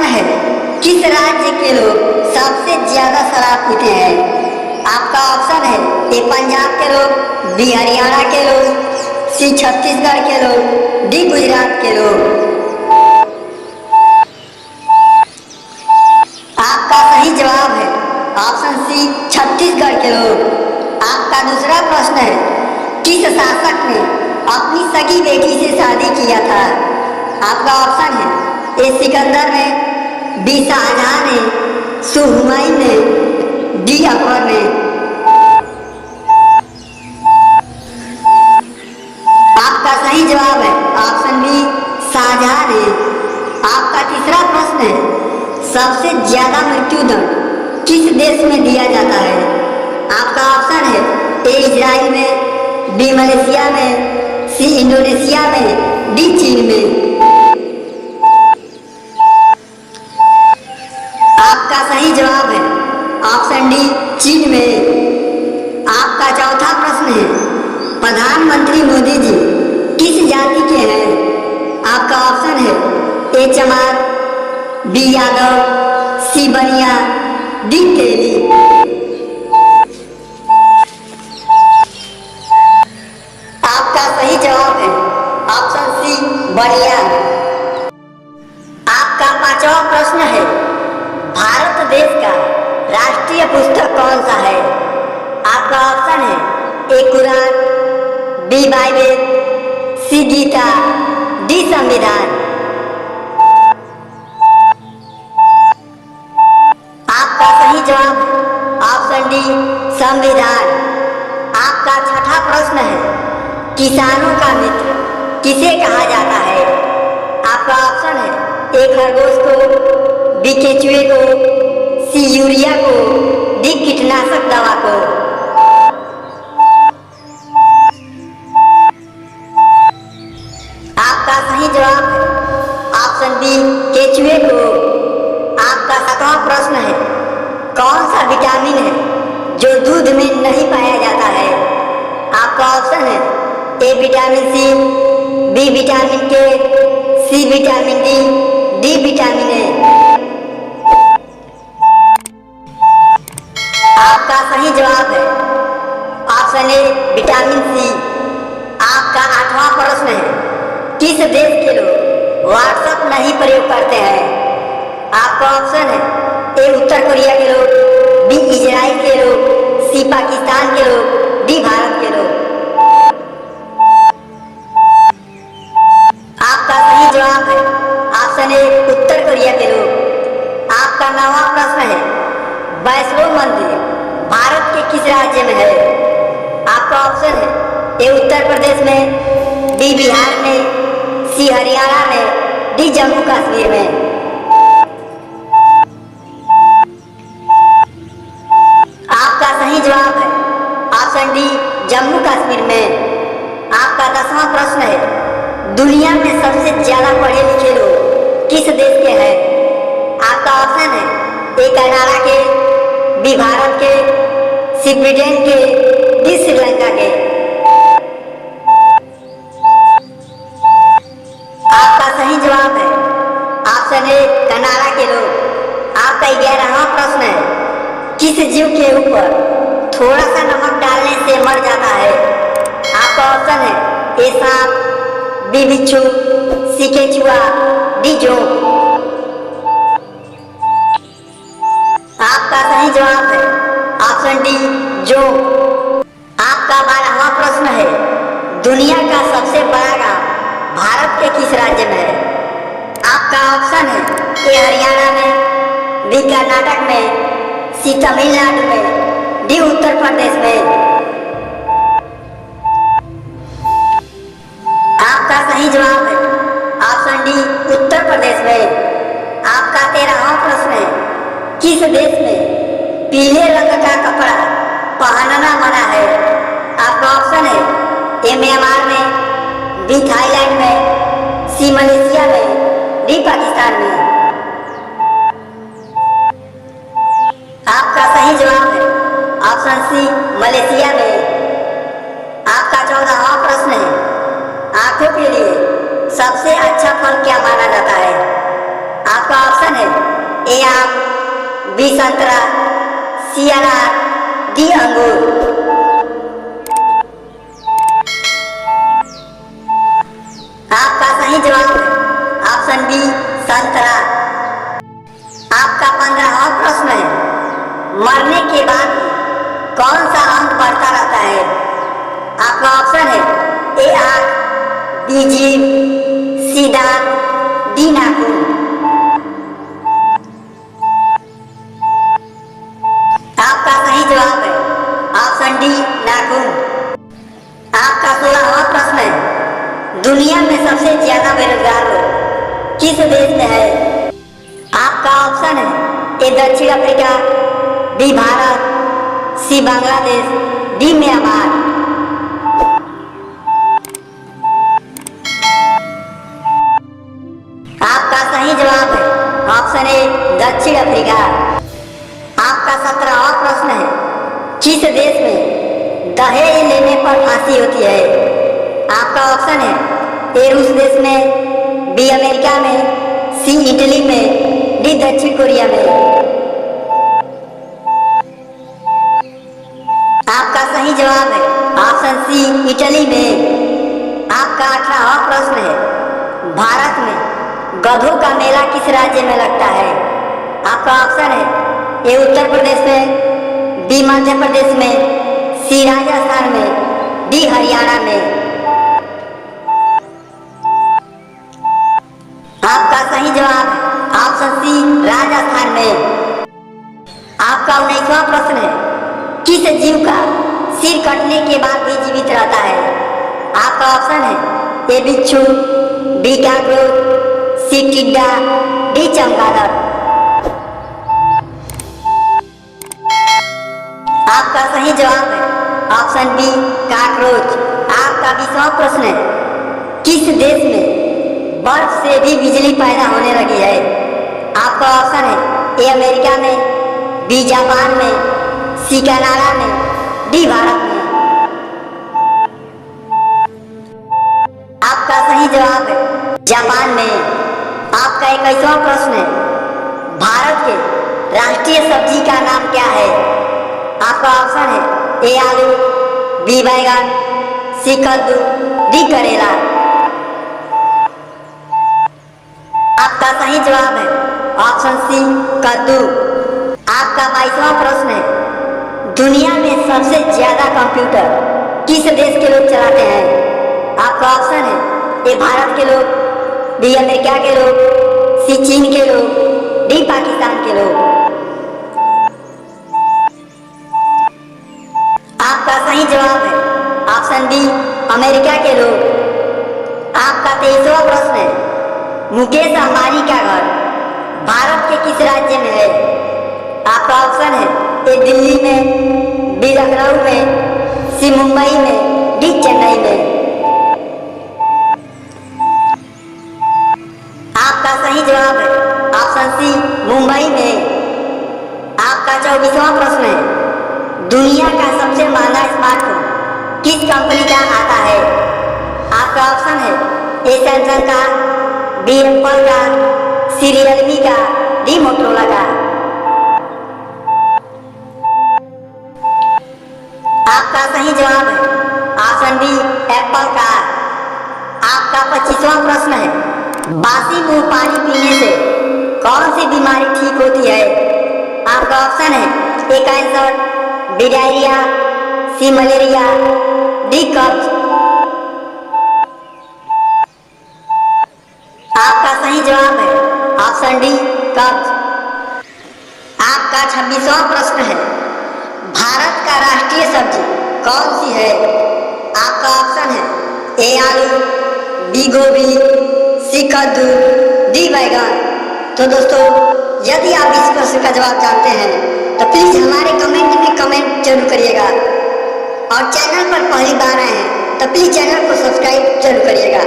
है, किस राज्य के लोग सबसे ज्यादा शराब पीते हैं? आपका ऑप्शन है ए पंजाब के लोग, बी हरियाणा के लोग, सी छत्तीसगढ़ के लोग, डी गुजरात के लोग। आपका सही जवाब है ऑप्शन सी छत्तीसगढ़ के लोग। आपका दूसरा प्रश्न है, किस शासक ने अपनी सगी बेटी से शादी किया था? आपका ऑप्शन है ए सिकंदर ने, बी शाहजहां ने, सी हुमायूं ने, डी अकबर ने। आपका सही जवाब है ऑप्शन बी शाहजहां ने। आपका तीसरा प्रश्न है, सबसे ज्यादा मृत्यु दंड किस देश में दिया जाता है? आपका ऑप्शन है ए इजराइल में, बी मलेशिया में, सी इंडोनेशिया में, डी चीन में। आपका सही जवाब है ऑप्शन डी चीन में। आपका चौथा प्रश्न है, प्रधानमंत्री मोदी जी किस जाति के हैं? आपका ऑप्शन है ए चमार, बी यादव, सी बनिया, डी तेली। आपका सही जवाब है ऑप्शन सी बनिया। आपका पांचवा प्रश्न है, भारत देश का राष्ट्रीय पुस्तक कौन सा है? आपका ऑप्शन है ए कुरान, बी बाइबल, सी गीता, डी संविधान। आपका सही जवाब ऑप्शन डी संविधान। आपका छठा प्रश्न है, किसानों का मित्र किसे कहा जाता है? आपका ऑप्शन है ए खरगोश को, बी केचुए को, सी यूरिया को, डी कीटनाशक दवा को। आपका सही जवाब है ऑप्शन बी केचुए को। आपका सातवां प्रश्न है, कौन सा विटामिन है जो दूध में नहीं पाया जाता है? आपका ऑप्शन है A vitamin C, B vitamin K, C vitamin D, D vitamin A. आपका सही जवाब है ऑप्शन ए विटामिन सी। आपका आठवां प्रश्न है, किस देश के लोग व्हाट्सएप नहीं प्रयोग करते हैं? आपका ऑप्शन है ए उत्तर कोरिया के लोग, बी इजराइल के लोग, सी पाकिस्तान के लोग, डी भारत के लोग। आपका सही जवाब है ऑप्शन ए उत्तर कोरिया के लोग। आपका नौवां प्रश्न है, वैष्णो मंदिर भारत के किस राज्य में है? आपका ऑप्शन है ए उत्तर प्रदेश में, बी बिहार में, सी हरियाणा में, डी जम्मू कश्मीर में। आपका सही जवाब है ऑप्शन डी जम्मू कश्मीर में। आपका 10वां प्रश्न है, दुनिया में सबसे ज्यादा पढ़े लिखे लोग किस देश के हैं? आपका ऑप्शन है ए कनाडा के, बी भारत के, सी ब्रिटेन के, डी श्रीलंका के। आपका सही जवाब है ऑप्शन ए कनाडा के लोग। आपका 11वां प्रश्न है, किस जीव के ऊपर थोड़ा सा नमक डालने से मर जाता है? आपका ऑप्शन है ए सांप, बी बिच्छू, सी केचुआ, डी जोंक। आपका सही जवाब है ऑप्शन डी जोंक। आपका 12वां प्रश्न है, दुनिया का सबसे बड़ा गांव भारत के किस राज्य में है? आपका ऑप्शन है ए हरियाणा में, बी कर्नाटक में, सी तमिलनाडु में, डी उत्तर प्रदेश में। आपका सही जवाब है ऑप्शन डी उत्तर प्रदेश में। आपका 13वां प्रश्न है, किस देश में पीले रंग का कपड़ा पहनना मना है? आपका ऑप्शन है ए म्यांमार में, बी थाईलैंड में, सी मलेशिया में, डी पाकिस्तान में। आपका सही जवाब है ऑप्शन सी मलेशिया में। आपका 14वां प्रश्न है, आंखों के लिए सबसे अच्छा फल क्या माना जाता है? आपका ऑप्शन है बी संतरा, सी अनार, डी अंगूर। आपका सही जवाब है ऑप्शन बी संतरा। आपका 15वां प्रश्न है, मरने के बाद कौन सा अंग बढ़ता रहता है? आपका ऑप्शन है ए आंख, बी जीभ, सी दांत, डी नाखून। आपका सही जवाब है ऑप्शन डी नाखून। आपका 16वां प्रश्न है, दुनिया में सबसे ज्यादा बेरोजगार लोग किस देश में है? आपका ऑप्शन है ए दक्षिण अफ्रीका, बी भारत, सी बांग्लादेश, डी म्यांमार। आपका सही जवाब है ऑप्शन ए दक्षिण अफ्रीका। आपका 17वां प्रश्न है, किस देश में दहेज लेने पर फांसी होती है? आपका ऑप्शन है ए रूस देश में, बी अमेरिका में, सी इटली में, डी दक्षिण कोरिया में। आपका सही जवाब है ऑप्शन सी इटली में। आपका 18वां प्रश्न है, भारत में गधों का मेला किस राज्य में लगता है? आपका ऑप्शन है ए उत्तर प्रदेश में, बी मध्य प्रदेश में, सी राजस्थान में, डी हरियाणा में। आपका सही जवाब है ऑप्शन सी राजस्थान में। आपका 19वां प्रश्न है, किस जीव का सिर कटने के बाद भी जीवित रहता है? आपका ऑप्शन है ए बिच्छू, बी काकरोच, सी टिड्डा, डी चमगादड़। आपका सही जवाब है ऑप्शन बी काकरोच। आपका 20वां प्रश्न है, किस देश में बर्फ से भी बिजली पैदा होने लगी है? आपका ऑप्शन है ए अमेरिका में, बी जापान में, सी कनाडा में, डी भारत में। आपका सही जवाब है जापान में। आपका 21वां प्रश्न है, भारत के राष्ट्रीय सब्जी का नाम क्या है? आपका ऑप्शन है ए आलू, बी बैंगन, सी कद्दू, डी करेला। आपका सही जवाब है ऑप्शन सी कद्दू। आपका 22वां प्रश्न है, दुनिया में सबसे ज्यादा कंप्यूटर किस देश के लोग चलाते हैं? आपका ऑप्शन है ए भारत के लोग, बी अमेरिका के लोग, सी चीन के लोग, डी पाकिस्तान के लोग। आपका सही जवाब है ऑप्शन बी अमेरिका के लोग। आपका 23वां प्रश्न है, मुकेश अंबानी का घर भारत के किस राज्य में है? आपका ऑप्शन है ए दिल्ली में, बी लखनऊ में, सी मुंबई में, डी चेन्नई में। आपका सही जवाब है ऑप्शन सी मुंबई में। आपका 24वां प्रश्न है, दुनिया का सबसे महंगा स्मार्टफोन किस कंपनी का आता है? आपका ऑप्शन है ए सैमसंग का, बी एप्पल का, सी रियलमी का, डी मोटोरोला का। आपका सही जवाब है ऑप्शन बी एप्पल का। आपका 25वां प्रश्न है, बासी मुंह पानी पीने से कौन सी बीमारी ठीक होती है? आपका ऑप्शन है ए कैंसर, बी डायरिया, सी मलेरिया, डी कब्ज। आपका सही जवाब है ऑप्शन डी कब्ज। आपका 26वां प्रश्न है, भारत का राष्ट्रीय सब्जी कौन सी है? आपका ऑप्शन है ए आलू, बी गोभी, सी कद्दू, डी बैगन। तो दोस्तों, यदि आप इस प्रश्न का जवाब जानते हैं तो प्लीज हमारे कमेंट में कमेंट जरूर करिएगा, और चैनल पर पहली बार आए हैं तो प्लीज चैनल को सब्सक्राइब जरूर करिएगा।